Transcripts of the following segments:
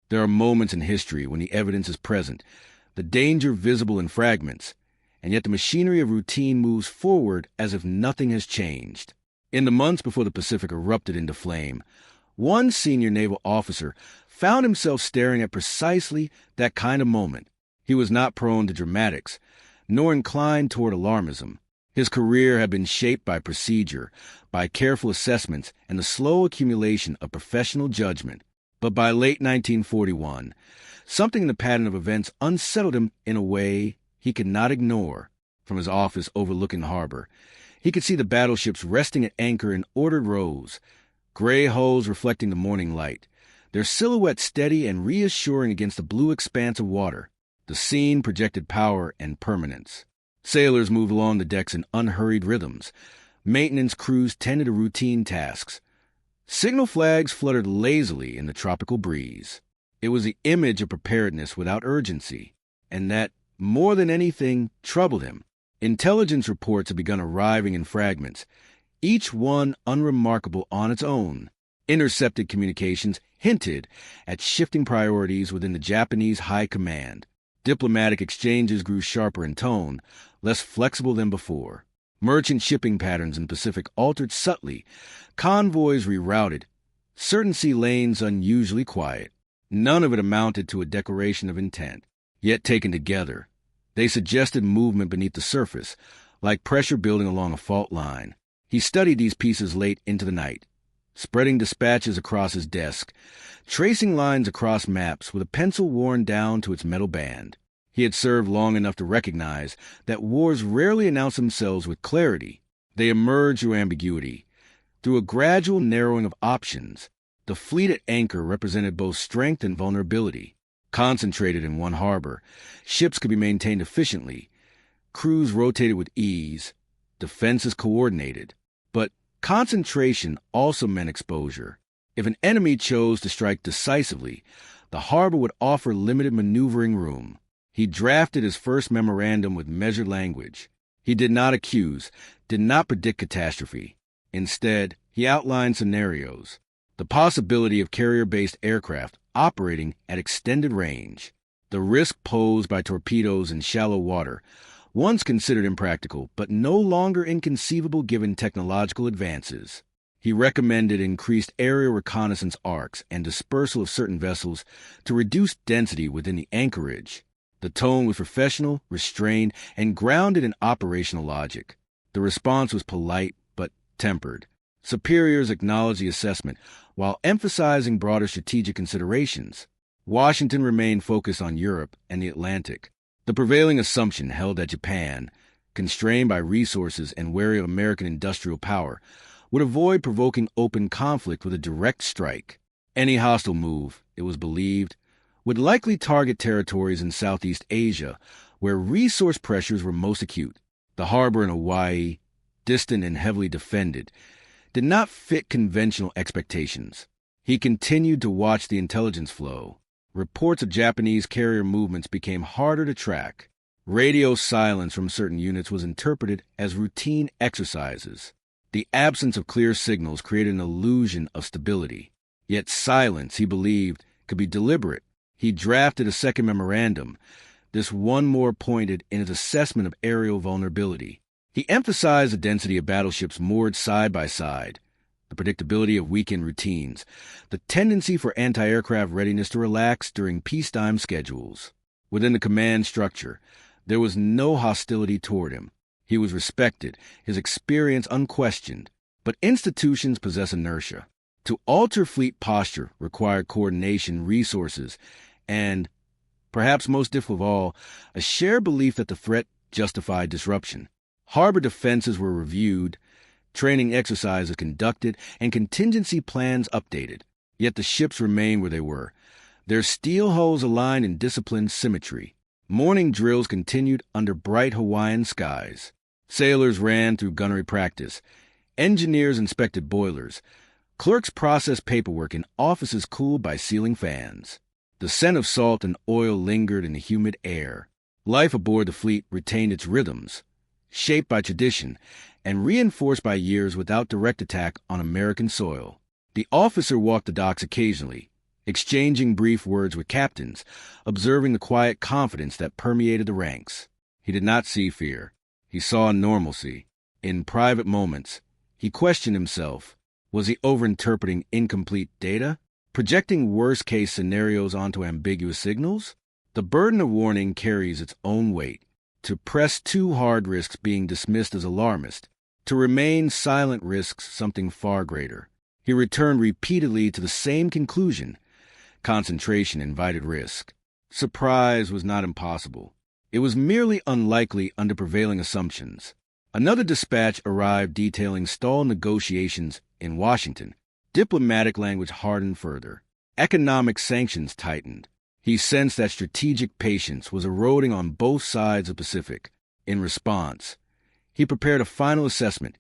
There are moments in history when the evidence is present, the danger visible in fragments, and yet the machinery of routine moves forward as if nothing has changed. In the months before the Pacific erupted into flame, one senior naval officer found himself staring at precisely that kind of moment. He was not prone to dramatics, nor inclined toward alarmism. His career had been shaped by procedure, by careful assessments, and the slow accumulation of professional judgment. But by late 1941, something in the pattern of events unsettled him in a way he could not ignore. From his office overlooking the harbor, he could see the battleships resting at anchor in ordered rows, gray hulls reflecting the morning light, their silhouettes steady and reassuring against the blue expanse of water. The scene projected power and permanence. Sailors moved along the decks in unhurried rhythms. Maintenance crews tended to routine tasks. Signal flags fluttered lazily in the tropical breeze. It was the image of preparedness without urgency, and that, more than anything, troubled him. Intelligence reports had begun arriving in fragments, each one unremarkable on its own. Intercepted communications hinted at shifting priorities within the Japanese high command. Diplomatic exchanges grew sharper in tone, less flexible than before. Merchant shipping patterns in the Pacific altered subtly, convoys rerouted, certain sea lanes unusually quiet. None of it amounted to a declaration of intent. Yet taken together, they suggested movement beneath the surface, like pressure building along a fault line. He studied these pieces late into the night, spreading dispatches across his desk, tracing lines across maps with a pencil worn down to its metal band. He had served long enough to recognize that wars rarely announce themselves with clarity. They emerge through ambiguity, through a gradual narrowing of options. The fleet at anchor represented both strength and vulnerability. Concentrated in one harbor, ships could be maintained efficiently, crews rotated with ease, defenses coordinated. But concentration also meant exposure. If an enemy chose to strike decisively, the harbor would offer limited maneuvering room. He drafted his first memorandum with measured language. He did not accuse, did not predict catastrophe. Instead, he outlined scenarios. The possibility of carrier-based aircraft operating at extended range. The risk posed by torpedoes in shallow water, once considered impractical, but no longer inconceivable given technological advances. He recommended increased aerial reconnaissance arcs and dispersal of certain vessels to reduce density within the anchorage. The tone was professional, restrained, and grounded in operational logic. The response was polite but tempered. Superiors acknowledged the assessment while emphasizing broader strategic considerations. Washington remained focused on Europe and the Atlantic. The prevailing assumption held that Japan, constrained by resources and wary of American industrial power, would avoid provoking open conflict with a direct strike. Any hostile move, it was believed, would likely target territories in Southeast Asia, where resource pressures were most acute. The harbor in Hawaii, distant and heavily defended, did not fit conventional expectations. He continued to watch the intelligence flow. Reports of Japanese carrier movements became harder to track. Radio silence from certain units was interpreted as routine exercises. The absence of clear signals created an illusion of stability. Yet silence, he believed, could be deliberate. He drafted a second memorandum, this one more pointed in his assessment of aerial vulnerability. He emphasized the density of battleships moored side by side, the predictability of weekend routines, the tendency for anti-aircraft readiness to relax during peacetime schedules. Within the command structure, there was no hostility toward him. He was respected, his experience unquestioned, but institutions possess inertia. To alter fleet posture required coordination, resources, and, perhaps most difficult of all, a shared belief that the threat justified disruption. Harbor defenses were reviewed, training exercises conducted, and contingency plans updated. Yet the ships remained where they were, their steel hulls aligned in disciplined symmetry. Morning drills continued under bright Hawaiian skies. Sailors ran through gunnery practice. Engineers inspected boilers. Clerks processed paperwork in offices cooled by ceiling fans. The scent of salt and oil lingered in the humid air. Life aboard the fleet retained its rhythms, shaped by tradition and reinforced by years without direct attack on American soil. The officer walked the docks occasionally, exchanging brief words with captains, observing the quiet confidence that permeated the ranks. He did not see fear. He saw normalcy. In private moments, he questioned himself. Was he overinterpreting incomplete data? Projecting worst-case scenarios onto ambiguous signals? The burden of warning carries its own weight. To press too hard risks being dismissed as alarmist. To remain silent risks something far greater. He returned repeatedly to the same conclusion. Concentration invited risk. Surprise was not impossible. It was merely unlikely under prevailing assumptions. Another dispatch arrived detailing stalled negotiations in Washington. Diplomatic language hardened further. Economic sanctions tightened. He sensed that strategic patience was eroding on both sides of the Pacific. In response, he prepared a final assessment,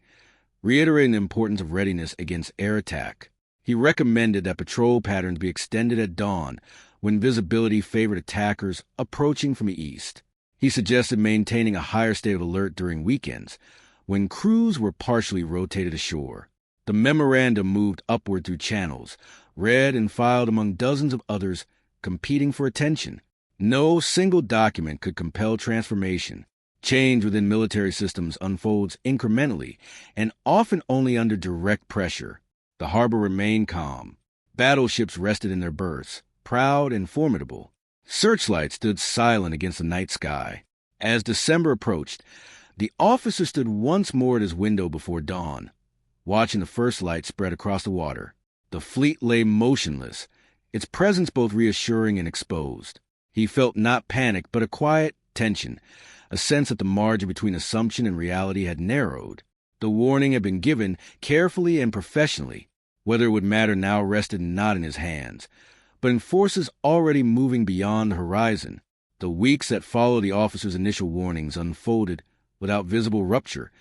reiterating the importance of readiness against air attack. He recommended that patrol patterns be extended at dawn when visibility favored attackers approaching from the east. He suggested maintaining a higher state of alert during weekends, when crews were partially rotated ashore. The memorandum moved upward through channels, read and filed among dozens of others competing for attention. No single document could compel transformation. Change within military systems unfolds incrementally and often only under direct pressure. The harbor remained calm. Battleships rested in their berths, proud and formidable. Searchlights stood silent against the night sky. As December approached, the officer stood once more at his window before dawn, watching the first light spread across the water. The fleet lay motionless, its presence both reassuring and exposed. He felt not panic, but a quiet tension, a sense that the margin between assumption and reality had narrowed. The warning had been given carefully and professionally. Whether it would matter now rested not in his hands, but in forces already moving beyond the horizon. The weeks that followed the officer's initial warnings unfolded without visible rupture,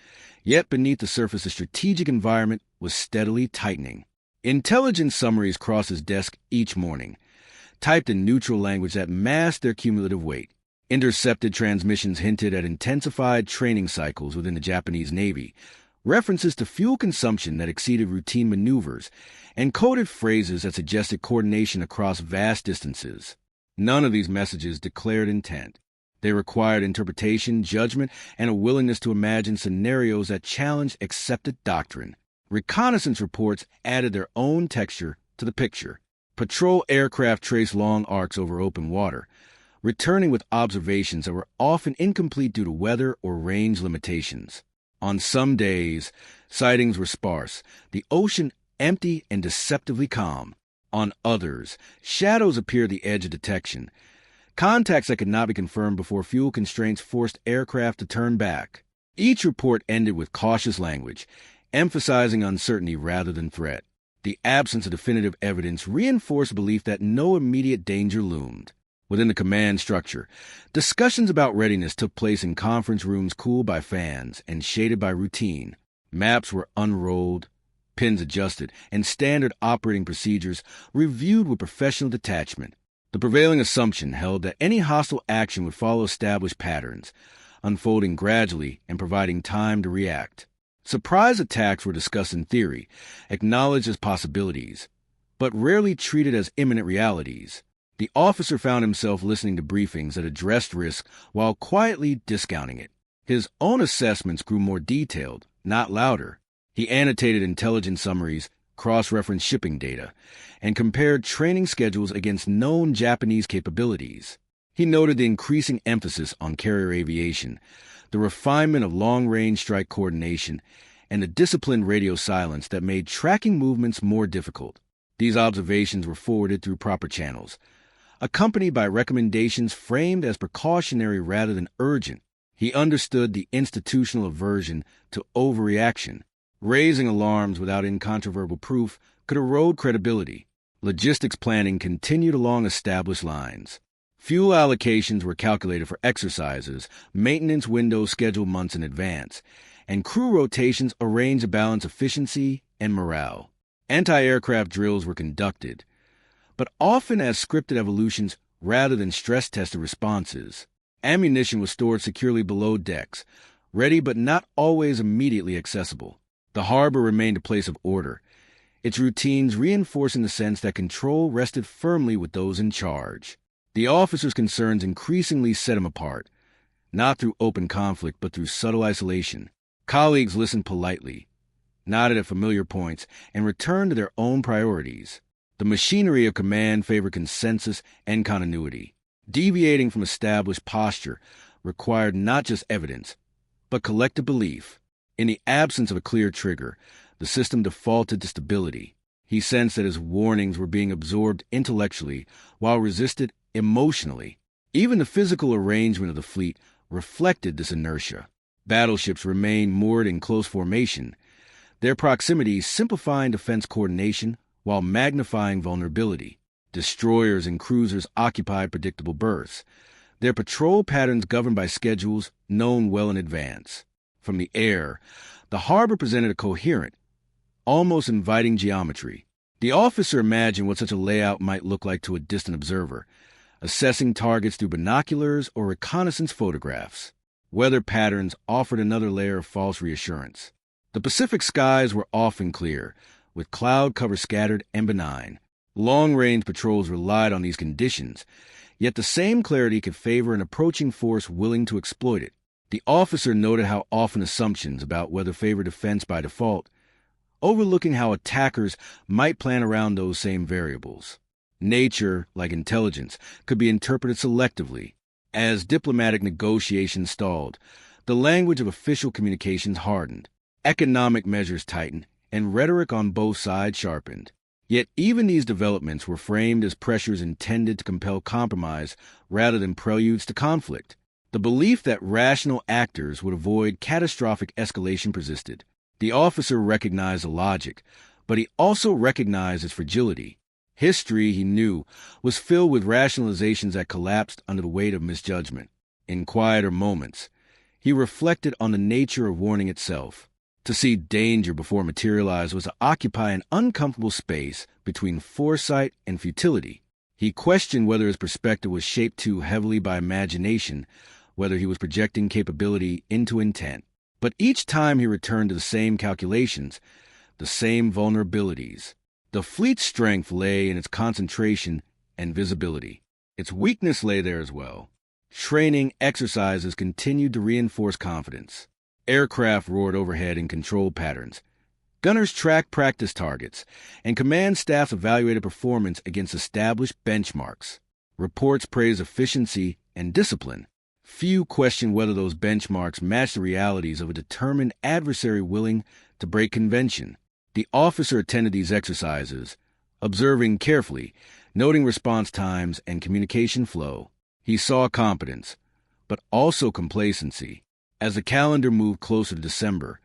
yet beneath the surface the strategic environment was steadily tightening. Intelligence summaries crossed his desk each morning, typed in neutral language that masked their cumulative weight. Intercepted transmissions hinted at intensified training cycles within the Japanese Navy, references to fuel consumption that exceeded routine maneuvers, and coded phrases that suggested coordination across vast distances. None of these messages declared intent. They required interpretation, judgment, and a willingness to imagine scenarios that challenged accepted doctrine. Reconnaissance reports added their own texture to the picture. Patrol aircraft traced long arcs over open water, returning with observations that were often incomplete due to weather or range limitations. On some days, sightings were sparse, the ocean empty and deceptively calm. On others, shadows appeared at the edge of detection, contacts that could not be confirmed before fuel constraints forced aircraft to turn back. Each report ended with cautious language, emphasizing uncertainty rather than threat. The absence of definitive evidence reinforced belief that no immediate danger loomed. Within the command structure, discussions about readiness took place in conference rooms cooled by fans and shaded by routine. Maps were unrolled, pins adjusted, and standard operating procedures reviewed with professional detachment. The prevailing assumption held that any hostile action would follow established patterns, unfolding gradually and providing time to react. Surprise attacks were discussed in theory, acknowledged as possibilities, but rarely treated as imminent realities. The officer found himself listening to briefings that addressed risk while quietly discounting it. His own assessments grew more detailed, not louder. He annotated intelligence summaries, cross-referenced shipping data, and compared training schedules against known Japanese capabilities. He noted the increasing emphasis on carrier aviation, the refinement of long-range strike coordination, and the disciplined radio silence that made tracking movements more difficult. These observations were forwarded through proper channels, accompanied by recommendations framed as precautionary rather than urgent. He understood the institutional aversion to overreaction. Raising alarms without incontrovertible proof could erode credibility. Logistics planning continued along established lines. Fuel allocations were calculated for exercises, maintenance windows scheduled months in advance, and crew rotations arranged to balance efficiency and morale. Anti-aircraft drills were conducted, but often as scripted evolutions rather than stress-tested responses. Ammunition was stored securely below decks, ready but not always immediately accessible. The harbor remained a place of order, its routines reinforcing the sense that control rested firmly with those in charge. The officer's concerns increasingly set him apart, not through open conflict but through subtle isolation. Colleagues listened politely, nodded at familiar points, and returned to their own priorities. The machinery of command favored consensus and continuity. Deviating from established posture required not just evidence, but collective belief. In the absence of a clear trigger, the system defaulted to stability. He sensed that his warnings were being absorbed intellectually while resisted emotionally. Even the physical arrangement of the fleet reflected this inertia. Battleships remained moored in close formation, their proximity simplifying defense coordination while magnifying vulnerability. Destroyers and cruisers occupied predictable berths, their patrol patterns governed by schedules known well in advance. From the air, the harbor presented a coherent, almost inviting geometry. The officer imagined what such a layout might look like to a distant observer, assessing targets through binoculars or reconnaissance photographs. Weather patterns offered another layer of false reassurance. The Pacific skies were often clear, with cloud cover scattered and benign. Long-range patrols relied on these conditions, yet the same clarity could favor an approaching force willing to exploit it. The officer noted how often assumptions about weather favored defense by default, overlooking how attackers might plan around those same variables. Nature, like intelligence, could be interpreted selectively. As diplomatic negotiations stalled, the language of official communications hardened, economic measures tightened, and rhetoric on both sides sharpened. Yet even these developments were framed as pressures intended to compel compromise rather than preludes to conflict. The belief that rational actors would avoid catastrophic escalation persisted. The officer recognized the logic, but he also recognized its fragility. History, he knew, was filled with rationalizations that collapsed under the weight of misjudgment. In quieter moments, he reflected on the nature of warning itself. To see danger before it materialized was to occupy an uncomfortable space between foresight and futility. He questioned whether his perspective was shaped too heavily by imagination, whether he was projecting capability into intent. But each time he returned to the same calculations, the same vulnerabilities. The fleet's strength lay in its concentration and visibility. Its weakness lay there as well. Training exercises continued to reinforce confidence. Aircraft roared overhead in controlled patterns. Gunners tracked practice targets, and command staffs evaluated performance against established benchmarks. Reports praised efficiency and discipline. Few questioned whether those benchmarks matched the realities of a determined adversary willing to break convention. The officer attended these exercises, observing carefully, noting response times and communication flow. He saw competence, but also complacency. As the calendar moved closer to December,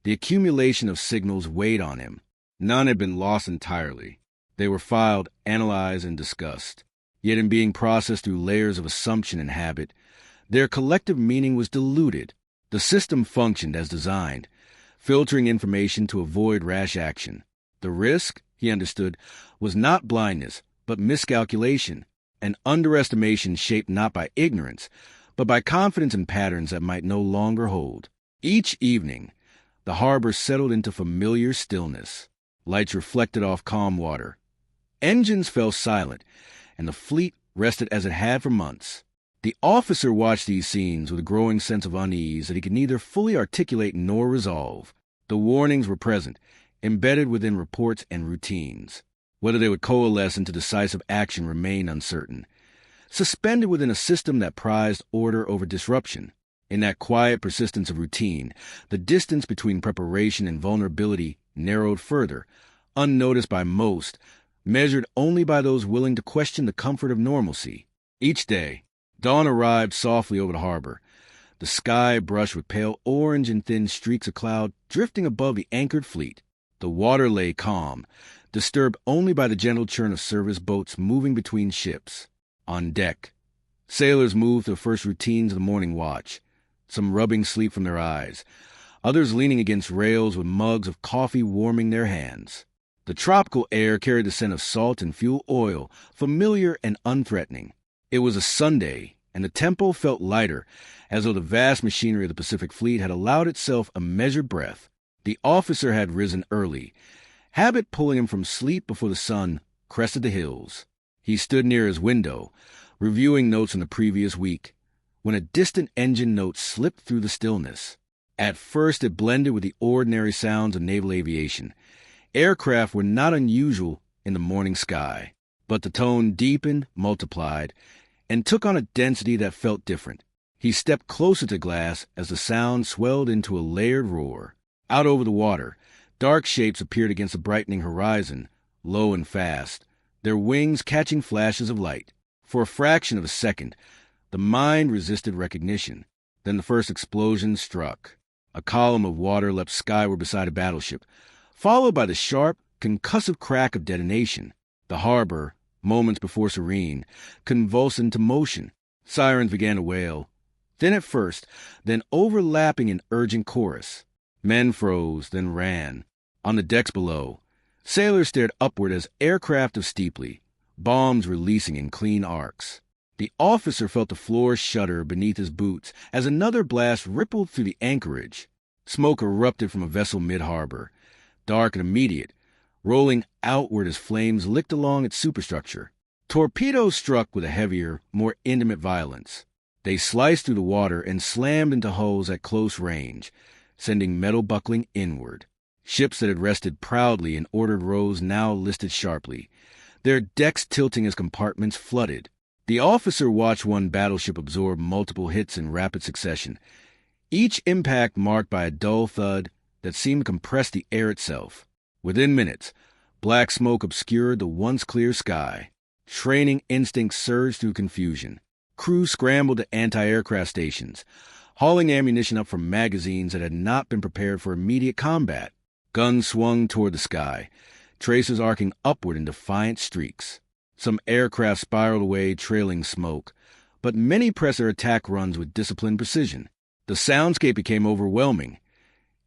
the accumulation of signals weighed on him. None had been lost entirely. They were filed, analyzed, and discussed. Yet in being processed through layers of assumption and habit, their collective meaning was diluted. The system functioned as designed, filtering information to avoid rash action. The risk, he understood, was not blindness, but miscalculation, an underestimation shaped not by ignorance, but by confidence in patterns that might no longer hold. Each evening, the harbor settled into familiar stillness. Lights reflected off calm water. Engines fell silent, and the fleet rested as it had for months. The officer watched these scenes with a growing sense of unease that he could neither fully articulate nor resolve. The warnings were present, embedded within reports and routines. Whether they would coalesce into decisive action remained uncertain. Suspended within a system that prized order over disruption. In that quiet persistence of routine, the distance between preparation and vulnerability narrowed further, unnoticed by most, measured only by those willing to question the comfort of normalcy. Each day, dawn arrived softly over the harbor, the sky brushed with pale orange and thin streaks of cloud drifting above the anchored fleet. The water lay calm, disturbed only by the gentle churn of service boats moving between ships. On deck, sailors moved to the first routines of the morning watch, some rubbing sleep from their eyes, others leaning against rails with mugs of coffee warming their hands. The tropical air carried the scent of salt and fuel oil, familiar and unthreatening. It was a Sunday, and the tempo felt lighter, as though the vast machinery of the Pacific Fleet had allowed itself a measured breath. The officer had risen early, habit pulling him from sleep before the sun crested the hills. He stood near his window, reviewing notes from the previous week, when a distant engine note slipped through the stillness. At first it blended with the ordinary sounds of naval aviation. Aircraft were not unusual in the morning sky, but the tone deepened, multiplied, and took on a density that felt different. He stepped closer to glass as the sound swelled into a layered roar. Out over the water, dark shapes appeared against the brightening horizon, low and fast, their wings catching flashes of light. For a fraction of a second, the mind resisted recognition. Then the first explosion struck. A column of water leapt skyward beside a battleship, followed by the sharp, concussive crack of detonation. The harbor, moments before serene, convulsed into motion. Sirens began to wail, thin at first, then overlapping in urgent chorus. Men froze, then ran. On the decks below, sailors stared upward as aircraft of steeply, bombs releasing in clean arcs. The officer felt the floor shudder beneath his boots as another blast rippled through the anchorage. Smoke erupted from a vessel mid-harbor, dark and immediate, rolling outward as flames licked along its superstructure. Torpedoes struck with a heavier, more intimate violence. They sliced through the water and slammed into hulls at close range, sending metal buckling inward. Ships that had rested proudly in ordered rows now listed sharply, their decks tilting as compartments flooded. The officer watched one battleship absorb multiple hits in rapid succession, each impact marked by a dull thud that seemed to compress the air itself. Within minutes, black smoke obscured the once clear sky. Training instincts surged through confusion. Crews scrambled to anti-aircraft stations, hauling ammunition up from magazines that had not been prepared for immediate combat. Guns swung toward the sky, tracers arcing upward in defiant streaks. Some aircraft spiraled away, trailing smoke, but many pressed their attack runs with disciplined precision. The soundscape became overwhelming.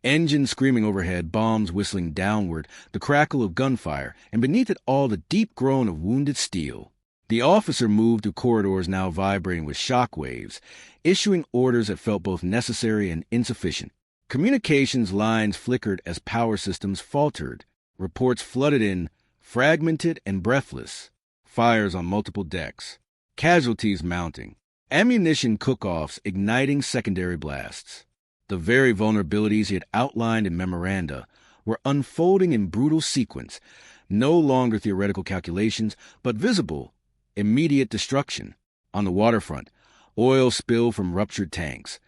Engines screaming overhead, bombs whistling downward, the crackle of gunfire, and beneath it all the deep groan of wounded steel. The officer moved through corridors now vibrating with shock waves, issuing orders that felt both necessary and insufficient. Communications lines flickered as power systems faltered. Reports flooded in, fragmented and breathless. Fires on multiple decks. Casualties mounting. Ammunition cook-offs igniting secondary blasts. The very vulnerabilities he had outlined in memoranda were unfolding in brutal sequence, no longer theoretical calculations, but visible, immediate destruction. On the waterfront, oil spilled from ruptured tanks,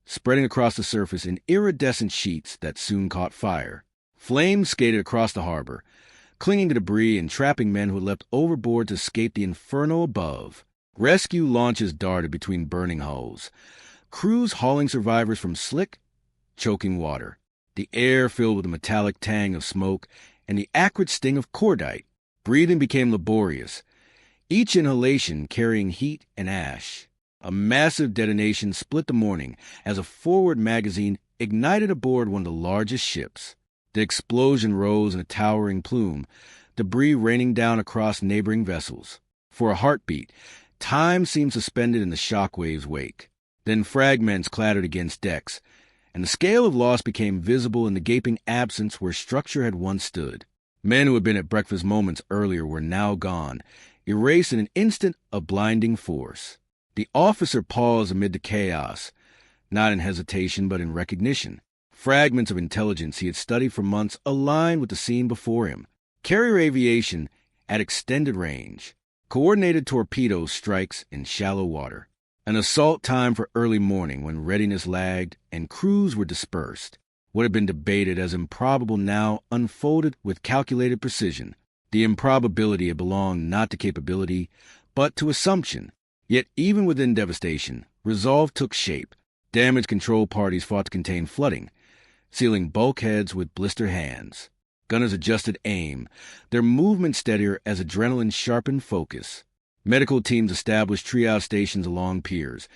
spreading across the surface in iridescent sheets that soon caught fire. Flames skated across the harbor, clinging to debris and trapping men who had leapt overboard to escape the inferno above. Rescue launches darted between burning hulls, crews hauling survivors from slick, choking water. The air filled with a metallic tang of smoke and the acrid sting of cordite. Breathing became laborious, each inhalation carrying heat and ash. A massive detonation split the morning as a forward magazine ignited aboard one of the largest ships. The explosion rose in a towering plume, debris raining down across neighboring vessels. For a heartbeat, time seemed suspended in the shockwave's wake. Then fragments clattered against decks, and the scale of loss became visible in the gaping absence where structure had once stood. Men who had been at breakfast moments earlier were now gone, erased in an instant of blinding force. The officer paused amid the chaos, not in hesitation but in recognition. Fragments of intelligence he had studied for months aligned with the scene before him. Carrier aviation at extended range. Coordinated torpedo strikes in shallow water. An assault time for early morning when readiness lagged and crews were dispersed. What had been debated as improbable now unfolded with calculated precision. The improbability had belonged not to capability, but to assumption. Yet even within devastation, resolve took shape. Damage control parties fought to contain flooding, sealing bulkheads with blister hands. Gunners adjusted aim, their movement steadier as adrenaline sharpened focus. Medical teams established triage stations along piers,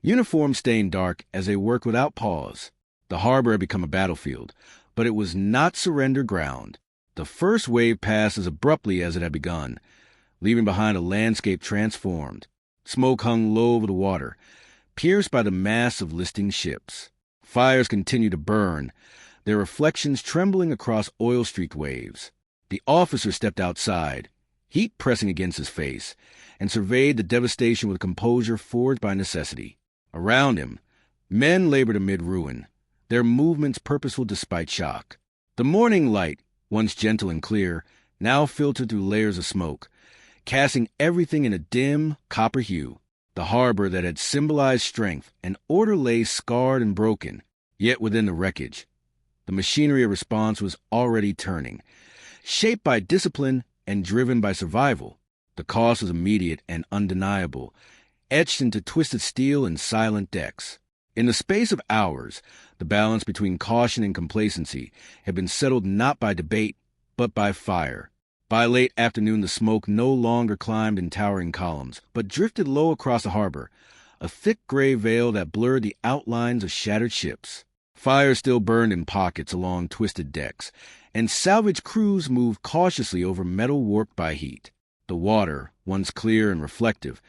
uniforms staying dark as they worked without pause. The harbor had become a battlefield, but it was not surrender ground. The first wave passed as abruptly as it had begun, leaving behind a landscape transformed. Smoke hung low over the water, pierced by the mass of listing ships. Fires continued to burn, their reflections trembling across oil-streaked waves. The officer stepped outside, heat pressing against his face, and surveyed the devastation with a composure forged by necessity. Around him, men labored amid ruin, their movements purposeful despite shock. The morning light, once gentle and clear, now filtered through layers of smoke, casting everything in a dim, copper hue. The harbor that had symbolized strength and order lay scarred and broken, yet within the wreckage. The machinery of response was already turning, shaped by discipline and driven by survival. The cost was immediate and undeniable, etched into twisted steel and silent decks. In the space of hours, the balance between caution and complacency had been settled not by debate, but by fire. By late afternoon, the smoke no longer climbed in towering columns, but drifted low across the harbor, a thick gray veil that blurred the outlines of shattered ships. Fire still burned in pockets along twisted decks, and salvage crews moved cautiously over metal warped by heat. The water, once clear and reflective,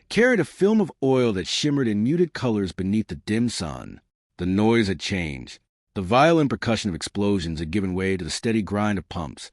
carried a film of oil that shimmered in muted colors beneath the dim sun. The noise had changed. The violent percussion of explosions had given way to the steady grind of pumps,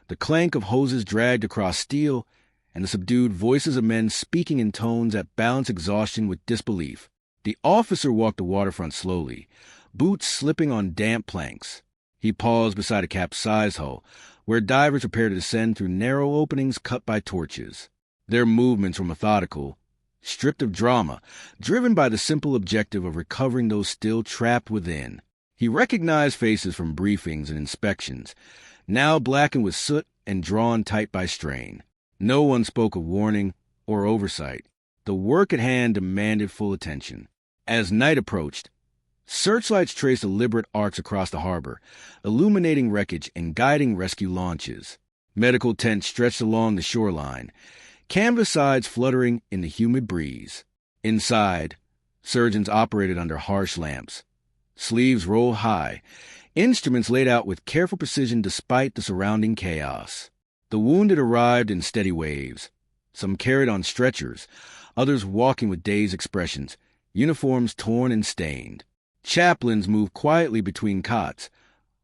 the clank of hoses dragged across steel, and the subdued voices of men speaking in tones that balanced exhaustion with disbelief. The officer walked the waterfront slowly, boots slipping on damp planks. He paused beside a capsized hull, where divers prepared to descend through narrow openings cut by torches. Their movements were methodical, stripped of drama, driven by the simple objective of recovering those still trapped within. He recognized faces from briefings and inspections, now blackened with soot and drawn tight by strain. No one spoke of warning or oversight. The work at hand demanded full attention. As night approached, searchlights traced deliberate arcs across the harbor, illuminating wreckage and guiding rescue launches. Medical tents stretched along the shoreline, canvas sides fluttering in the humid breeze. Inside, surgeons operated under harsh lamps, sleeves rolled high, instruments laid out with careful precision despite the surrounding chaos. The wounded arrived in steady waves, some carried on stretchers, others walking with dazed expressions, uniforms torn and stained. Chaplains moved quietly between cots,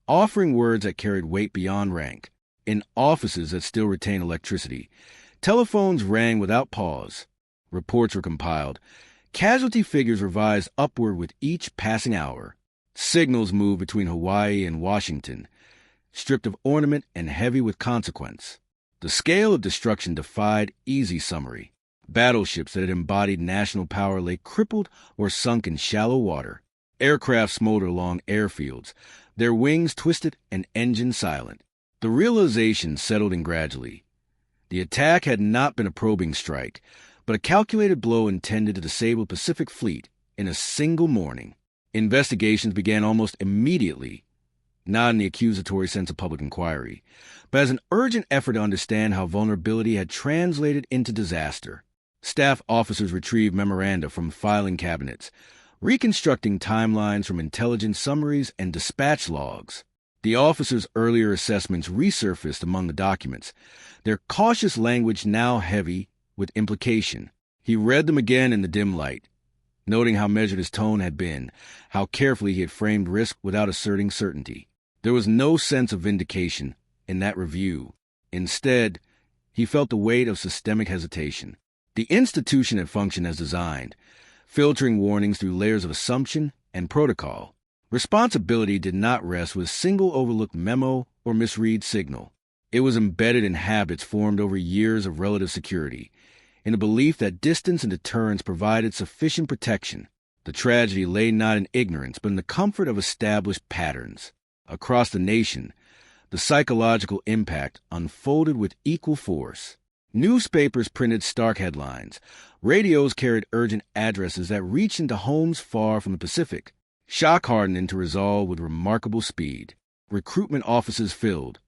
offering words that carried weight beyond rank. In offices that still retained electricity, telephones rang without pause. Reports were compiled, casualty figures revised upward with each passing hour. Signals moved between Hawaii and Washington, stripped of ornament and heavy with consequence. The scale of destruction defied easy summary. Battleships that had embodied national power lay crippled or sunk in shallow water. Aircraft smoldered along airfields, their wings twisted and engines silent. The realization settled in gradually. The attack had not been a probing strike, but a calculated blow intended to disable the Pacific Fleet in a single morning. Investigations began almost immediately, not in the accusatory sense of public inquiry, but as an urgent effort to understand how vulnerability had translated into disaster. Staff officers retrieved memoranda from filing cabinets, reconstructing timelines from intelligence summaries and dispatch logs. The officers' earlier assessments resurfaced among the documents, their cautious language now heavy with implication. He read them again in the dim light, noting how measured his tone had been, how carefully he had framed risk without asserting certainty. There was no sense of vindication in that review. Instead, he felt the weight of systemic hesitation. The institution had functioned as designed, filtering warnings through layers of assumption and protocol. Responsibility did not rest with a single overlooked memo or misread signal. It was embedded in habits formed over years of relative security, in the belief that distance and deterrence provided sufficient protection. The tragedy lay not in ignorance, but in the comfort of established patterns. Across the nation, the psychological impact unfolded with equal force. Newspapers printed stark headlines. Radios carried urgent addresses that reached into homes far from the Pacific, shock hardened into resolve with remarkable speed. Recruitment offices filled,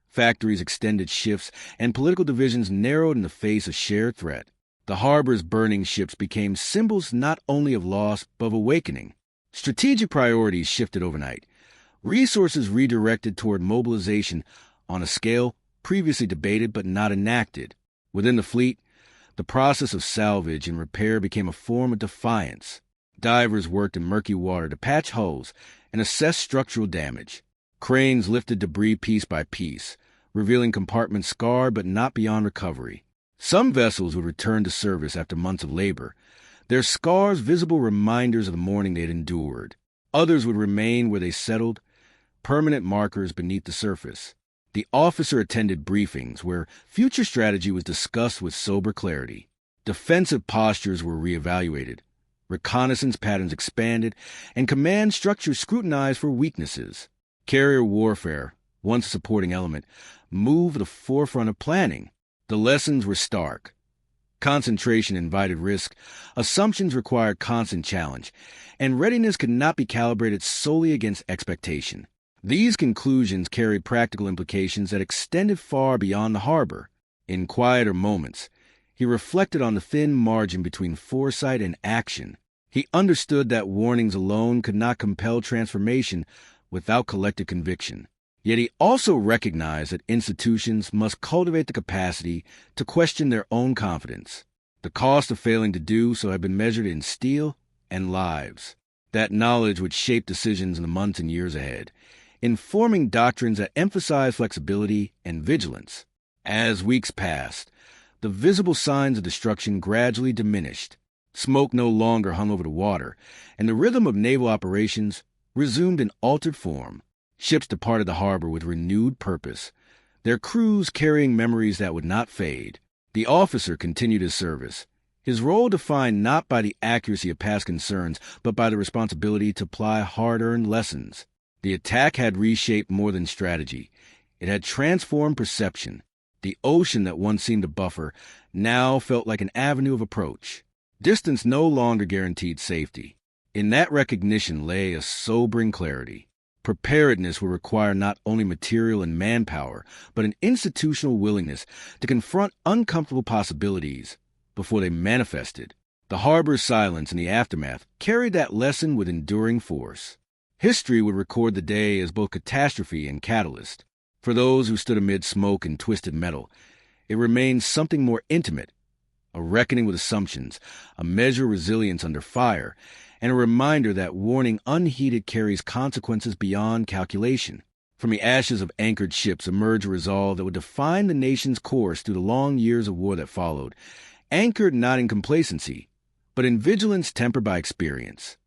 factories extended shifts, and political divisions narrowed in the face of shared threat. The harbor's burning ships became symbols not only of loss, but of awakening. Strategic priorities shifted overnight, resources redirected toward mobilization on a scale previously debated but not enacted. Within the fleet, the process of salvage and repair became a form of defiance. Divers worked in murky water to patch hulls and assess structural damage. Cranes lifted debris piece by piece, revealing compartments scarred but not beyond recovery. Some vessels would return to service after months of labor, their scars visible reminders of the mourning they had endured. Others would remain where they settled, permanent markers beneath the surface. The officer attended briefings where future strategy was discussed with sober clarity. Defensive postures were reevaluated, reconnaissance patterns expanded, and command structures scrutinized for weaknesses. Carrier warfare, once a supporting element, moved to the forefront of planning. The lessons were stark. Concentration invited risk, assumptions required constant challenge, and readiness could not be calibrated solely against expectation. These conclusions carried practical implications that extended far beyond the harbor. In quieter moments, he reflected on the thin margin between foresight and action. He understood that warnings alone could not compel transformation without collective conviction. Yet he also recognized that institutions must cultivate the capacity to question their own confidence. The cost of failing to do so had been measured in steel and lives. That knowledge would shape decisions in the months and years ahead, informing doctrines that emphasize flexibility and vigilance. As weeks passed, the visible signs of destruction gradually diminished. Smoke no longer hung over the water, and the rhythm of naval operations resumed in altered form. Ships departed the harbor with renewed purpose, their crews carrying memories that would not fade. The officer continued his service, his role defined not by the accuracy of past concerns, but by the responsibility to apply hard-earned lessons. The attack had reshaped more than strategy. It had transformed perception. The ocean that once seemed a buffer now felt like an avenue of approach. Distance no longer guaranteed safety. In that recognition lay a sobering clarity. Preparedness will require not only material and manpower, but an institutional willingness to confront uncomfortable possibilities before they manifested. The harbor's silence in the aftermath carried that lesson with enduring force. History would record the day as both catastrophe and catalyst. For those who stood amid smoke and twisted metal, it remained something more intimate, a reckoning with assumptions, a measure of resilience under fire, and a reminder that warning unheeded carries consequences beyond calculation. From the ashes of anchored ships emerged a resolve that would define the nation's course through the long years of war that followed, anchored not in complacency, but in vigilance tempered by experience.